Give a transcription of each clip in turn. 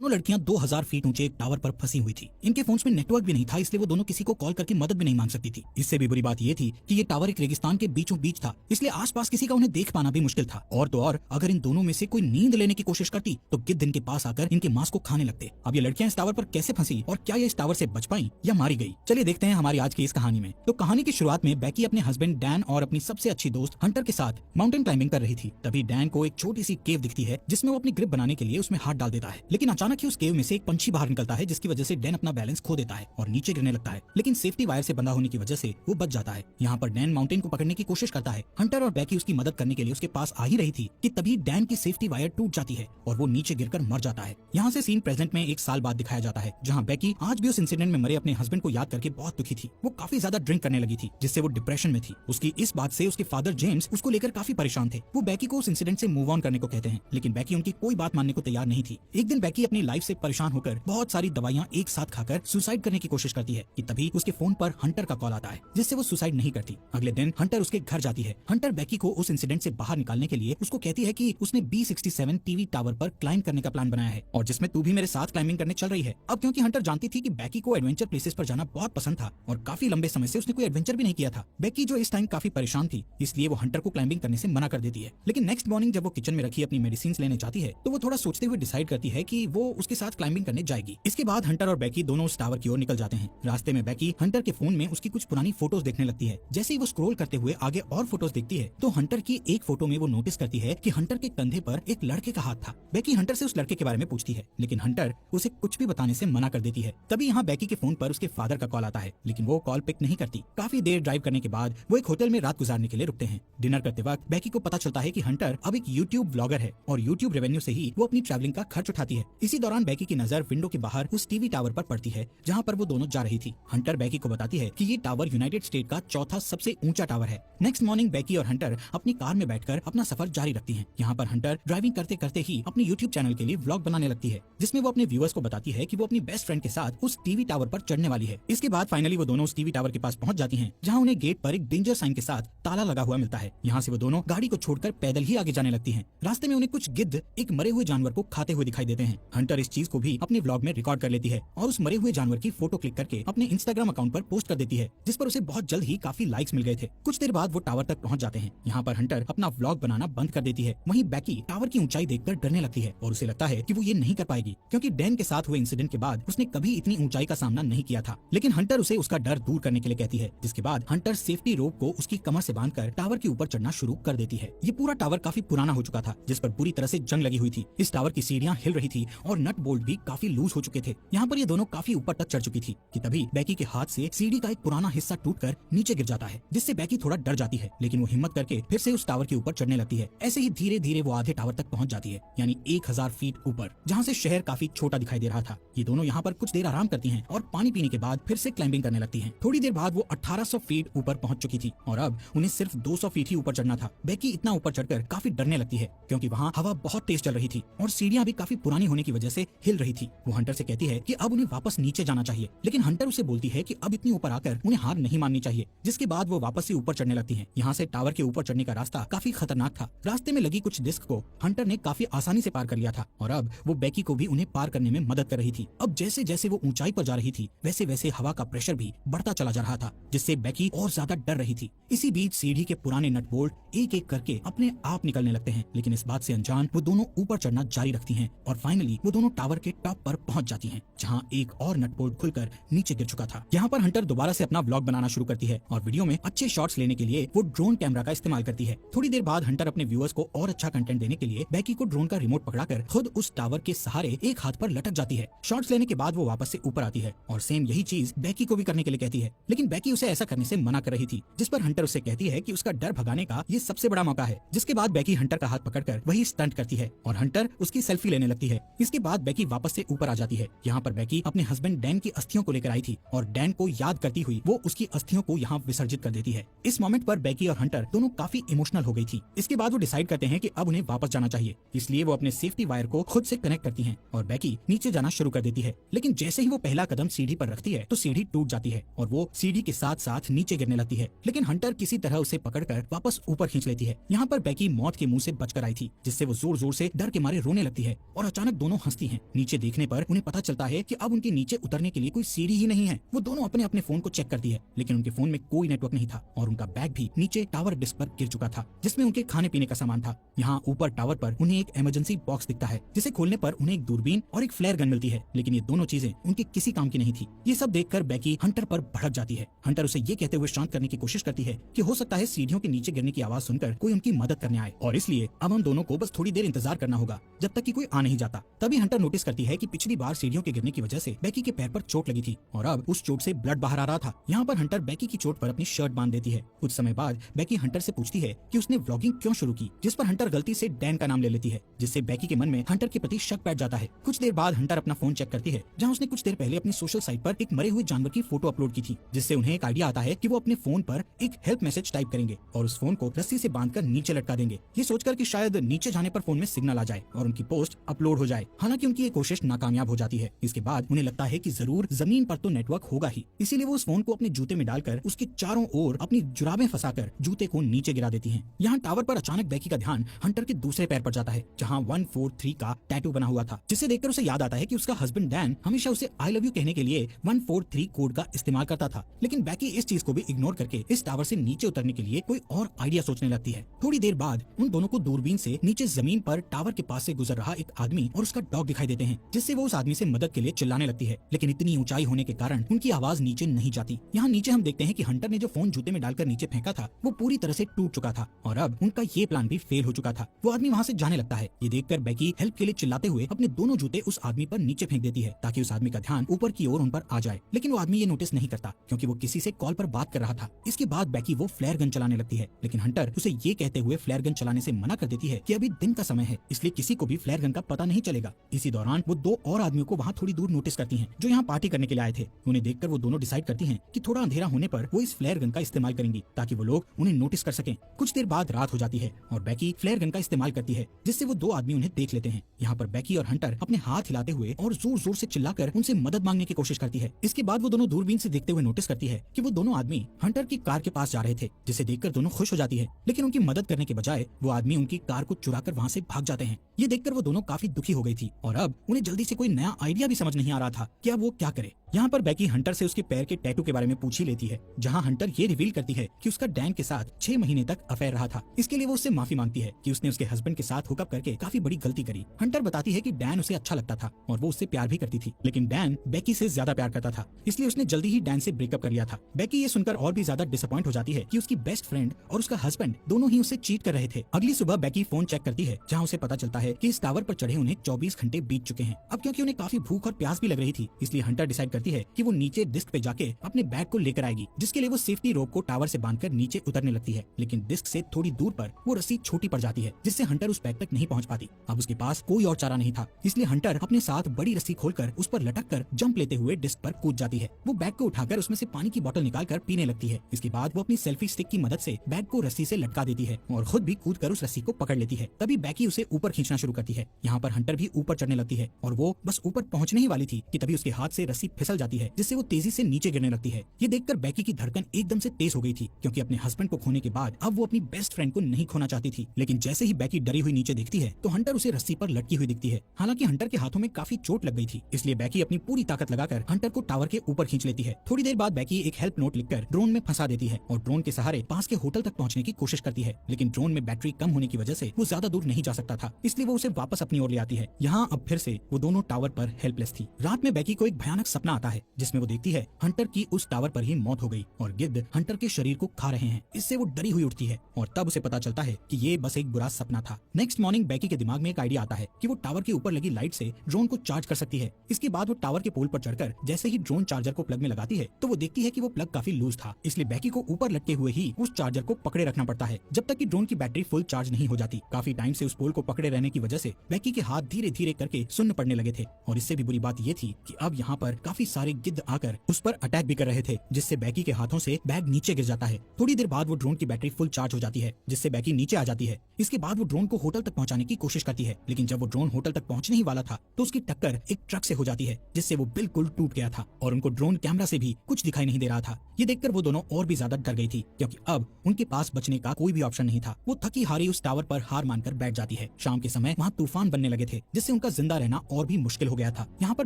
दोनों लड़कियां 2000 फीट ऊंचे एक टावर पर फंसी हुई थी। इनके फोन्स में नेटवर्क भी नहीं था, इसलिए वो दोनों किसी को कॉल करके मदद भी नहीं मांग सकती थी। इससे भी बुरी बात ये थी कि ये टावर एक रेगिस्तान के बीचों बीच था, इसलिए आसपास किसी का उन्हें देख पाना भी मुश्किल था। और तो और अगर इन दोनों में से कोई नींद लेने की कोशिश करती तो गिद्ध इनके पास आकर इनके मांस को खाने लगते। अब ये लड़कियां इस टावर पर कैसे फंसी और क्या ये इस टावर से बच पाई या मारी गई, चलिए देखते हैं हमारी आज की इस कहानी में। तो कहानी की शुरुआत में बैकी अपने हस्बैंड डैन और अपनी सबसे अच्छी दोस्त हंटर के साथ माउंटेन क्लाइंबिंग कर रही थी। तभी डैन को एक छोटी सी केव दिखती है जिसमें वो अपनी ग्रिप बनाने के लिए उसमें हाथ डाल देता है, लेकिन अचानक ही उस केव में से एक पंछी बाहर निकलता है, जिसकी वजह से डैन अपना बैलेंस खो देता है और नीचे गिरने लगता है। लेकिन सेफ्टी वायर से बंधा होने की वजह से वो बच जाता है। यहाँ पर डैन माउंटेन को पकड़ने की कोशिश करता है। हंटर और बैकी उसकी मदद करने के लिए उसके पास आ ही रही थी कि तभी डैन की सेफ्टी वायर टूट जाती है और वो नीचे गिरकर मर जाता है। यहाँ से सीन प्रेजेंट में 1 साल बाद दिखाया जाता है, जहाँ बैकी आज भी उस इंसिडेंट में मरे अपने हस्बैंड को याद करके बहुत दुखी थी। वो काफी ज्यादा ड्रिंक करने लगी थी, जिससे वो डिप्रेशन में थी। उसकी इस बात से उसके फादर जेम्स उसको लेकर काफी परेशान थे। वो बैकी को उस इंसिडेंट से मूव ऑन करने को कहते हैं, लेकिन बैकी उनकी कोई बात मानने को तैयार नहीं थी। एक दिन बैकी अपनी लाइफ से परेशान होकर बहुत सारी दवाइयां एक साथ खाकर सुसाइड करने की कोशिश करती है कि तभी उसके फोन पर हंटर का कॉल आता है, जिससे वो सुसाइड नहीं करती। अगले दिन हंटर उसके घर जाती है। हंटर बैकी को उस इंसिडेंट से बाहर निकालने के लिए उसको कहती है कि उसने B67 टीवी टावर पर क्लाइंब करने का प्लान बनाया है और जिसमें तू भी मेरे साथ क्लाइंबिंग करने चल रही है। अब क्योंकि हंटर जानती थी कि बैकी को एडवेंचर प्लेसेस पर जाना बहुत पसंद था और काफी लंबे समय से उसने कोई एडवेंचर भी नहीं किया था। बैकी जो इस टाइम काफी परेशान थी, इसलिए वो हंटर को क्लाइंबिंग करने से मना कर देती है। लेकिन नेक्स्ट मॉर्निंग जब वो किचन में रखी अपनी मेडिसिन लेने जाती है तो वो थोड़ा सोचते हुए डिसाइड करती है कि वो उसके साथ क्लाइंबिंग करने जाएगी। इसके बाद हंटर और बैकी दोनों उस टावर की ओर निकल जाते हैं। रास्ते में बैकी हंटर के फोन में उसकी कुछ पुरानी फोटोज देखने लगती है। जैसे ही वो स्क्रॉल करते हुए आगे और फोटोज देखती है तो हंटर की एक फोटो में वो नोटिस करती है कि हंटर के कंधे पर एक लड़के का हाथ था। बैकी हंटर से उस लड़के के बारे में पूछती है, लेकिन हंटर उसे कुछ भी बताने से मना कर देती है। तभी यहाँ बैकी के फोन पर उसके फादर का कॉल आता है, लेकिन वो कॉल पिक नहीं करती। काफी देर ड्राइव करने के बाद वो एक होटल में रात गुजारने के लिए रुकते हैं। डिनर करते वक्त बैकी को पता चलता है कि हंटर अब एक यूट्यूब ब्लॉगर है और यूट्यूब रेवेन्यू से ही वो अपनी ट्रैवलिंग का खर्च उठाती है। इसी दौरान बैकी की नजर विंडो के बाहर उस टीवी टावर पर पड़ती है जहाँ पर वो दोनों जा रही थी। हंटर बैकी को बताती है कि ये टावर यूनाइटेड स्टेट का चौथा सबसे ऊंचा टावर है। नेक्स्ट मॉर्निंग बैकी और हंटर अपनी कार में बैठकर अपना सफर जारी रखती हैं। यहाँ पर हंटर ड्राइविंग करते करते ही अपने यूट्यूब चैनल के लिए व्लॉग बनाने लगती है, जिसमें वो अपने व्यूअर्स को बताती है कि वो अपनी बेस्ट फ्रेंड के साथ उस टीवी टावर पर चढ़ने वाली है। इसके बाद फाइनली वो दोनों उस टीवी टावर के पास पहुंच जाती हैं, जहाँ उन्हें गेट पर एक डेंजर साइन के साथ ताला लगा हुआ मिलता है। यहाँ से वो दोनों गाड़ी को छोड़कर पैदल ही आगे जाने लगती हैं। रास्ते में उन्हें कुछ गिद्ध एक मरे हुए जानवर को खाते हुए दिखाई देते हैं। हंटर इस चीज को भी अपने व्लॉग में रिकॉर्ड कर लेती है और उस मरे हुए जानवर की फोटो क्लिक करके अपने इंस्टाग्राम अकाउंट पर पोस्ट कर देती है, जिस पर उसे बहुत जल्द ही काफी लाइक्स मिल गए थे। कुछ देर बाद वो टावर तक पहुंच जाते हैं। यहाँ पर हंटर अपना व्लॉग बनाना बंद कर देती है। वहीं बैकी टावर की ऊंचाई देखकर डरने लगती है और उसे लगता है कि वो ये नहीं कर पाएगी, क्योंकि डैन के साथ हुए इंसिडेंट के बाद उसने कभी इतनी ऊंचाई का सामना नहीं किया था। लेकिन हंटर उसे उसका डर दूर करने के लिए कहती है, जिसके बाद हंटर सेफ्टी रोप को उसकी कमर से बांधकर टावर के ऊपर चढ़ना शुरू कर देती है। ये पूरा टावर काफी पुराना हो चुका था, जिस पर पूरी तरह से जंग लगी हुई थी। इस टावर की सीढ़ियां हिल रही थी और नट बोल्ट भी काफी लूज हो चुके थे। यहाँ पर ये दोनों काफी ऊपर तक चढ़ चुकी थी कि तभी बैकी के हाथ से सीढ़ी का एक पुराना हिस्सा टूटकर नीचे गिर जाता है, जिससे बैकी थोड़ा डर जाती है, लेकिन वो हिम्मत करके फिर से उस टावर के ऊपर चढ़ने लगती है। ऐसे ही धीरे धीरे वो आधे टावर तक पहुंच जाती है, यानी 1000 फीट ऊपर, जहाँ से शहर काफी छोटा दिखाई दे रहा था। ये दोनों यहाँ पर कुछ देर आराम करती हैं और पानी पीने के बाद फिर से क्लाइंबिंग करने लगती हैं। थोड़ी देर बाद वो 1800 फीट ऊपर पहुंच चुकी थी और अब उन्हें सिर्फ 200 फीट ही ऊपर चढ़ना था। बैकी इतना ऊपर चढ़कर काफी डरने लगती है, क्योंकि वहाँ हवा बहुत तेज चल रही थी और सीढ़ियां भी काफी पुरानी होने की वजह से हिल रही थी। वो हंटर से कहती है कि अब उन्हें वापस नीचे जाना चाहिए, लेकिन हंटर उसे बोलती है कि अब इतनी ऊपर आकर उन्हें हार नहीं माननी चाहिए। जिसके बाद वो वापस से ऊपर चढ़ने लगती हैं। यहाँ से टावर के ऊपर चढ़ने का रास्ता काफी खतरनाक था। रास्ते में लगी कुछ डिस्क को हंटर ने काफी आसानी से पार कर लिया था और अब वो बैकी को भी उन्हें पार करने में मदद कर रही थी। अब जैसे जैसे वो ऊंचाई पर जा रही थी, वैसे वैसे हवा का प्रेशर भी बढ़ता चला जा रहा था, जिससे बैकी और ज्यादा डर रही थी। इसी बीच सीढ़ी के पुराने नट बोल्ट एक एक करके अपने आप निकलने लगते हैं, लेकिन इस बात से अनजान वो दोनों ऊपर चढ़ना जारी रखती हैं और फाइनली वो दोनों टावर के टॉप पर पहुंच जाती हैं, जहां एक और नट बोल्ट खुलकर नीचे गिर चुका था। यहाँ पर हंटर दोबारा से अपना व्लॉग बनाना शुरू करती है और वीडियो में अच्छे शॉट्स लेने के लिए वो ड्रोन कैमरा का इस्तेमाल करती है। थोड़ी देर बाद हंटर अपने व्यूअर्स को और अच्छा कंटेंट देने के लिए बैकी को ड्रोन का रिमोट पकड़ाकर खुद उस टावर के सहारे एक हाथ पर लटक जाती है। शॉट्स लेने के बाद वो वापस से ऊपर आती है और सेम यही चीज बैकी को भी करने के लिए कहती है, लेकिन बैकी उसे ऐसा करने से मना कर रही थी, जिस पर हंटर उसे कहती है कि उसका डर भगाने का ये सबसे बड़ा मौका है। जिसके बाद बैकी हंटर का हाथ पकड़कर वही स्टंट करती है और हंटर उसकी सेल्फी लेने लगती है। इसके बाद बैकी वापस से ऊपर आ जाती है। यहाँ पर बैकी अपने हस्बैंड डैन की अस्थियों को लेकर आई थी और डैन को याद करती हुई वो उसकी अस्थियों को यहाँ विसर्जित कर देती है। इस मोमेंट पर बैकी और हंटर दोनों काफी इमोशनल हो गई थी। इसके बाद वो डिसाइड करते हैं कि अब उन्हें वापस जाना चाहिए, इसलिए वो अपने सेफ्टी वायर को खुद से कनेक्ट करती हैं और बैकी नीचे जाना शुरू कर देती है। लेकिन जैसे ही वो पहला कदम सीढ़ी पर रखती है तो सीढ़ी टूट जाती है और वो सीढ़ी के साथ साथ नीचे गिरने लगती है, लेकिन हंटर किसी तरह उसे पकड़कर वापस ऊपर खींच लेती है। यहाँ पर बैकी मौत के मुंह से बचकर आई थी, जिससे वो जोर जोर से डर के मारे रोने लगती है और अचानक दोनों हंसती हैं। नीचे देखने पर उन्हें पता चलता है कि अब उनके नीचे उतरने के लिए कोई सीढ़ी ही नहीं है। वो दोनों अपने अपने फोन को चेक करती है, लेकिन उनके फोन में कोई नेटवर्क नहीं था और उनका बैग भी नीचे टावर डिस्क पर गिर चुका था, जिसमें उनके खाने पीने का सामान था। यहाँ ऊपर टावर पर उन्हें एक इमरजेंसी बॉक्स दिखता है, जिसे खोलने पर उन्हें एक दूरबीन और एक फ्लेयर गन मिलती है, लेकिन ये दोनों चीजें उनके किसी काम की नहीं थी। ये सब देखकर बैकी हंटर पर भड़क जाती है। हंटर उसे ये कहते हुए शांत करने की कोशिश करती है कि हो सकता है सीढ़ियों के नीचे गिरने की आवाज सुनकर कोई उनकी मदद करने आए, और इसलिए अब हम दोनों को बस थोड़ी देर इंतजार करना होगा जब तक कि कोई आ नहीं जाता। तभी हंटर नोटिस करती है कि पिछली बार सीढ़ियों के गिरने की वजह से बैकी के पैर पर चोट लगी थी और अब उस चोट से ब्लड बाहर आ रहा था। यहाँ पर हंटर बैकी की चोट पर अपनी शर्ट बांध देती है। कुछ समय बाद बैकी हंटर से पूछती है कि उसने व्लॉगिंग क्यों शुरू की, जिस पर हंटर गलती से डैन का नाम ले लेती है, जिससे बैकी के मन में हंटर के प्रति शक बैठ जाता है। कुछ देर बाद हंटर अपना फोन चेक करती है, जहाँ उसने कुछ देर पहले अपनी सोशल साइट पर एक मरे हुए जानवर की फोटो अपलोड की थी, जिससे उन्हें एक आइडिया आता है कि वो अपने फोन पर एक हेल्प मैसेज टाइप करेंगे और उस फोन को रस्सी से बांधकर नीचे लटका देंगे, ये सोचकर कि शायद नीचे जाने पर फोन में सिग्नल आ जाए और उनकी पोस्ट अपलोड हो जाए। हालांकि उनकी ये कोशिश नाकामयाब हो जाती है। इसके बाद उन्हें लगता है कि जरूर जमीन पर तो नेटवर्क होगा ही, इसीलिए वो उस फोन को अपने जूते में डालकर उसके चारों ओर अपनी जुराबें फंसाकर जूते को नीचे गिरा देती हैं। यहाँ टावर पर अचानक बैकी का ध्यान हंटर के दूसरे पैर पर जाता है, जहाँ 143 का टैटू बना हुआ था, जिसे देखकर उसे याद आता है कि उसका हस्बैंड डैन हमेशा उसे आई लव यू कहने के लिए 143 कोड का इस्तेमाल करता था। लेकिन बैकी इस चीज को भी इग्नोर करके इस टावर से नीचे उतरने के लिए कोई और आइडिया सोचने लगती है। थोड़ी देर बाद उन दोनों को दूरबीन से नीचे जमीन पर टावर के पास से गुजर रहा एक आदमी और उसका डॉग दिखाई देते हैं, जिससे वो उस आदमी से मदद के लिए चिल्लाने लगती है, लेकिन इतनी ऊंचाई होने के कारण उनकी आवाज नीचे नहीं जाती। यहाँ नीचे हम देखते हैं कि हंटर ने जो फोन जूते में डालकर नीचे फेंका था वो पूरी तरह से टूट चुका था और अब उनका ये प्लान भी फेल हो चुका था। वो आदमी वहाँ से जाने लगता है। ये देखकर बैकी हेल्प के लिए चिल्लाते हुए अपने दोनों जूते उस आदमी पर नीचे फेंक देती है, ताकि उस आदमी का ध्यान ऊपर की ओर उन पर आ जाए, लेकिन वो आदमी ये नोटिस नहीं करता क्योंकि वो किसी से कॉल पर बात कर रहा था। इसके बाद बैकी वो फ्लेयर गन चलाने लगती है, लेकिन हंटर उसे ये कहते हुए फ्लेयर गन चलाने से मना कर देती है कि अभी दिन का समय है, इसलिए किसी को भी फ्लेयर गन का पता नहीं चलेगा। इसी दौरान वो दो और आदमियों को वहाँ थोड़ी दूर नोटिस करती हैं, जो यहाँ पार्टी करने के लिए आए थे। उन्हें देखकर वो दोनों डिसाइड करती हैं कि थोड़ा अंधेरा होने पर वो इस फ्लेयर गन का इस्तेमाल करेंगी, ताकि वो लोग उन्हें नोटिस कर सकें। कुछ देर बाद रात हो जाती है और बैकी फ्लेयर गन का इस्तेमाल करती है, जिससे वो दो आदमी उन्हें देख लेते हैं। यहाँ पर बैकी और हंटर अपने हाथ हिलाते हुए और जोर जोर से चिल्लाकर उनसे मदद मांगने की कोशिश करती है। इसके बाद वो दोनों दूरबीन से देखते हुए नोटिस करती है कि वो दोनों आदमी हंटर की कार के पास जा रहे थे, जिसे देखकर दोनों खुश हो जाती है, लेकिन उनकी मदद करने के बजाय वो आदमी उनकी कार को चुराकर वहाँ से भाग जाते हैं। ये देखकर वो दोनों काफी दुखी हो गई थी और अब उन्हें जल्दी से कोई नया आइडिया भी समझ नहीं आ रहा था कि अब वो क्या करे। यहाँ पर बैकी हंटर से उसके पैर के टैटू के बारे में पूछ ही लेती है, जहाँ हंटर ये रिवील करती है कि उसका डैन के साथ 6 महीने तक अफेयर रहा था। इसके लिए वो उससे माफी मांगती है कि उसने उसके हस्बैंड के साथ हुकअप करके काफी बड़ी गलती करी। हंटर बताती है कि डैन उसे अच्छा लगता था और वो उससे प्यार भी करती थी, लेकिन डैन बैकी से ज्यादा प्यार करता था, इसलिए उसने जल्दी ही डैन से ब्रेकअप कर लिया था। बैकी ये सुनकर और भी ज्यादा डिसअपॉइंट हो जाती है कि उसकी बेस्ट फ्रेंड और उसका हस्बैंड दोनों ही उसे चीट कर रहे थे। अगली सुबह बैकी फोन चेक करती है, जहाँ उसे पता चलता है कि इस टावर पर चढ़े उन्हें 24 घंटे बीत चुके हैं। अब क्योंकि उन्हें काफी भूख और प्यास भी लग रही थी, इसलिए हंटर डिसाइड करती है कि वो नीचे डिस्क पे जाके अपने बैग को लेकर आएगी, जिसके लिए वो सेफ्टी रोप को टावर से बांधकर नीचे उतरने लगती है, लेकिन डिस्क से थोड़ी दूर पर वो रस्सी छोटी पड़ जाती है, जिससे हंटर उस बैग तक नहीं पहुंच पाती। अब उसके पास कोई और चारा नहीं था, इसलिए हंटर अपने साथ बड़ी रस्सी खोलकर उस पर लटक कर जंप लेते हुए डिस्क पर कूद जाती है। वो बैग को उठाकर उसमें से पानी की बोतल निकालकर पीने लगती है। इसके बाद वो अपनी सेल्फी स्टिक की मदद से बैग को रस्सी से लटका देती है और खुद भी कूद कर उस रस्सी को पकड़ लेती है। तभी बैकी उसे ऊपर खींचना शुरू करती है। यहाँ पर हंटर भी ऊपर चढ़ने लगती है और वो बस ऊपर पहुंचने ही वाली थी कि तभी उसके हाथ से रस्सी फिसल जाती है, जिससे वो तेजी से नीचे गिरने लगती है। ये देखकर बैकी की धड़कन एकदम से तेज हो गई थी, क्योंकि अपने हस्बैंड को खोने के बाद अब वो अपनी बेस्ट फ्रेंड को नहीं खोना चाहती थी। लेकिन जैसे ही बैकी डरी हुई नीचे देखती है तो हंटर उसे रस्सी पर लटकी हुई दिखती है। हालांकि हंटर के हाथों में काफी चोट लग गई थी, इसलिए बैकी अपनी पूरी ताकत लगाकर हंटर को टावर के ऊपर खींच लेती है। थोड़ी देर बाद बैकी एक हेल्प नोट लिखकर ड्रोन में फंसा देती है और ड्रोन के सहारे पास के होटल तक पहुंचने की कोशिश करती है, लेकिन ड्रोन में बैटरी कम होने की वजह से वो ज्यादा दूर नहीं जा सकता था, इसलिए वो उसे वापस अपनी ओर ले आती है। यहाँ अब फिर से वो दोनों टावर पर हेल्पलेस थी। रात में बैकी को एक भयानक सपना आता है, जिसमें वो देखती है हंटर की उस टावर पर ही मौत हो गई और गिद्ध हंटर के शरीर को खा रहे हैं। इससे वो डरी हुई उठती है और तब उसे पता चलता है कि ये बस एक बुरा सपना था। नेक्स्ट मॉर्निंग बैकी के दिमाग में एक आइडिया आता है कि वो टावर के ऊपर लगी लाइट से ड्रोन को चार्ज कर सकती है। इसके बाद वो टावर के पोल पर चढ़कर जैसे ही ड्रोन चार्जर को प्लग में लगाती है तो वो देखती है कि वो प्लग काफी लूज था, इसलिए बैकी को ऊपर लटके हुए ही उस चार्जर को पकड़े रखना पड़ता है जब तक कि ड्रोन की बैटरी फुल चार्ज नहीं हो जाती। काफी टाइम से उस पोल को पकड़े रहने की वजह से बैकी के हाथ धीरे धीरे करके सुन्न पड़ने लगे थे और इससे भी बुरी बात ये थी कि अब यहाँ पर काफी काफी सारे गिद्ध आकर उस पर अटैक भी कर रहे थे, जिससे बैकी के हाथों से बैग नीचे गिर जाता है। थोड़ी देर बाद वो ड्रोन की बैटरी फुल चार्ज हो जाती है, जिससे बैकी नीचे आ जाती है। इसके बाद वो ड्रोन को होटल तक पहुंचाने की कोशिश करती है, लेकिन जब वो ड्रोन होटल तक पहुंचने ही वाला था तो उसकी टक्कर एक ट्रक से हो जाती है, जिससे वो बिल्कुल टूट गया था और उनको ड्रोन कैमरा से भी कुछ दिखाई नहीं दे रहा था। ये देखकर वो दोनों और भी ज्यादा डर गई थी, क्योंकि अब उनके पास बचने का कोई भी ऑप्शन नहीं था। वो थकी हारी उस टावर पर हार मानकर बैठ जाती है। शाम के समय वहाँ तूफान बनने लगे थे, जिससे उनका जिंदा रहना और भी मुश्किल हो गया था। यहाँ पर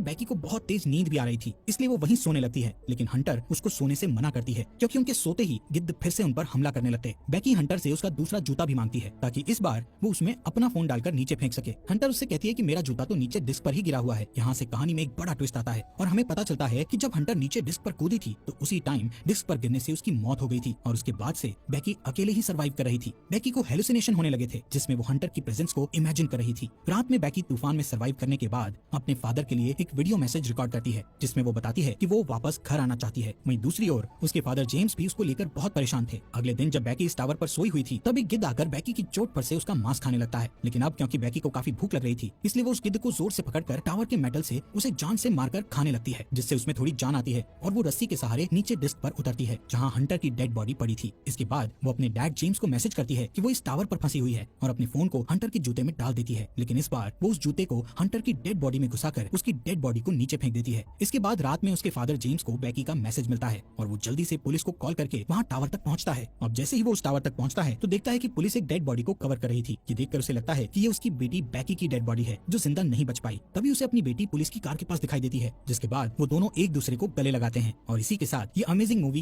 बैकी को बहुत तेज नींद भी आ रही थी, इसलिए वो वहीं सोने लगती है, लेकिन हंटर उसको सोने से मना करती है, क्योंकि उनके सोते ही गिद्ध फिर से उन पर हमला करने लगते। बैकी हंटर से उसका दूसरा जूता भी मांगती है, ताकि इस बार वो उसमें अपना फोन डालकर नीचे फेंक सके। हंटर उससे कहती है कि मेरा जूता तो नीचे डिस्क पर ही गिरा हुआ है। यहाँ से कहानी में एक बड़ा ट्विस्ट आता है और हमें पता चलता है कि जब हंटर नीचे डिस्क पर कूदी थी तो उसी टाइम डिस्क पर गिरने से उसकी मौत हो गई थी और उसके बाद से बैकी अकेले ही सर्वाइव कर रही थी। बैकी को हेलुसिनेशन होने लगे थे, जिसमें वो हंटर की प्रेजेंस को इमेजिन कर रही थी। रात में बैकी तूफान में सर्वाइव करने के बाद अपने फादर के लिए एक वीडियो मैसेज रिकॉर्ड करती है, जिसमें वो बताती है कि वो वापस घर आना चाहती है। वहीं दूसरी ओर उसके फादर जेम्स भी उसको लेकर बहुत परेशान थे। अगले दिन जब बैकी इस टावर पर सोई हुई थी, तब एक गिद्ध आकर बैकी की चोट पर से उसका मांस खाने लगता है, लेकिन अब क्योंकि बैकी को काफी भूख लग रही थी, इसलिए वो उस गिद्ध को जोर से पकड़कर टावर के मेटल से उसे जान से मारकर खाने लगती है, जिससे उसमें थोड़ी जान आती है और वो रस्सी के सहारे नीचे डिस्क पर उतरती है, जहाँ हंटर की डेड बॉडी पड़ी थी। इसके बाद वो अपने डैड जेम्स को मैसेज करती है कि वो इस टावर पर फंसी हुई है और अपने फोन को हंटर के जूते में डाल देती है, लेकिन इस बार वो उस जूते को हंटर की डेड बॉडी में घुसाकर उसकी डेड बॉडी को नीचे फेंक देती है। इसके बाद रात में उसके फादर जेम्स को बैकी का मैसेज मिलता है और वो जल्दी से पुलिस को कॉल करके वहाँ टावर तक पहुँचता है। अब जैसे ही वो उस टावर तक पहुँचता है तो देखता है कि पुलिस एक डेड बॉडी को कवर कर रही थी। ये देखकर उसे लगता है कि ये उसकी बेटी बैकी की डेड बॉडी है जो जिंदा नहीं बच पाई। तभी उसे अपनी बेटी पुलिस की कार के पास दिखाई देती है, जिसके बाद वो दोनों एक दूसरे को गले लगाते हैं और इसी के साथ ये अमेजिंग मूवी